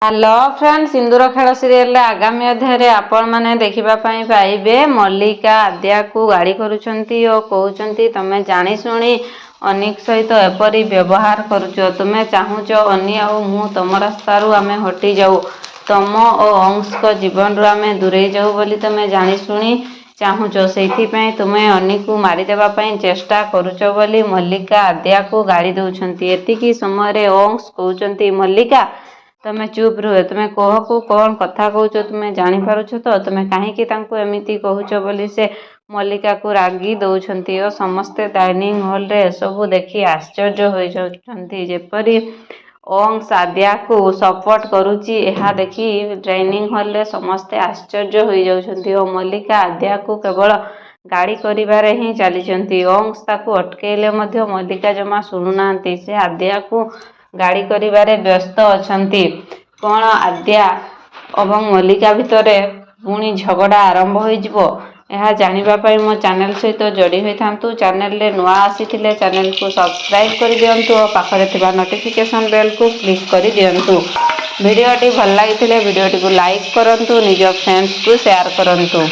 Hello friends सिंदूर खेल serial आगामी अध्याय आपण मैंने देखा पाइबे मल्लिका आद्या को गाड़ी करुँच और कहते तुम्हें जाशुणी अनिक सहित एपरी व्यवहार करुच तुम्हें चाहूच अनी आउ तुम रास्तार आम हटि जाऊ तुम और अंश को जीवन रू आम दूरे जाऊ बोली तुम्हें जाशुणी चाहूच से तुम्हें अनी को मारिदेवाई चेष्टा करुच बोली मल्लिका आद्या को गाड़ी दौरान एतिकी समय अंश कहते मल्लिका तुम्हें चुप रुहे तुम्हें कह को कौन कथा कौच तुम्हें जापारुछ तो तुम्हें कहीं एमती कहूच बोली से मल्लिका को रागी दौरान और समस्ते डाइनिंग हॉल रे सबू देखी आश्चर्य हो जाती जेपरी अंश आद्या को सपोर्ट करुच्ची यह देखी डाइनिंग हॉल रे समस्ते आश्चर्य हो जाती और मल्लिका आद्या को केवल गाड़ी करिबारे ही चली अंश ताकू अटकेले मल्लिका जमा शुणुना से आद्या को गाड़ी करिबारे व्यस्त अछंती कौन आद्या एवं मल्लिका भितर पुणी झगड़ा आरंभ हो यह जानापी मो चैनल सहित जोड़ी होता चैनल रे नुआ आसी चैनल को सब्सक्राइब कर दिंतु और पाखरे थिबा नोटिफिकेशन बेल को क्लिक कर दिंतु वीडियोटी भल लगी वीडियोटी को लाइक करंतु निज फ्रेंड्स को शेयर करंतु।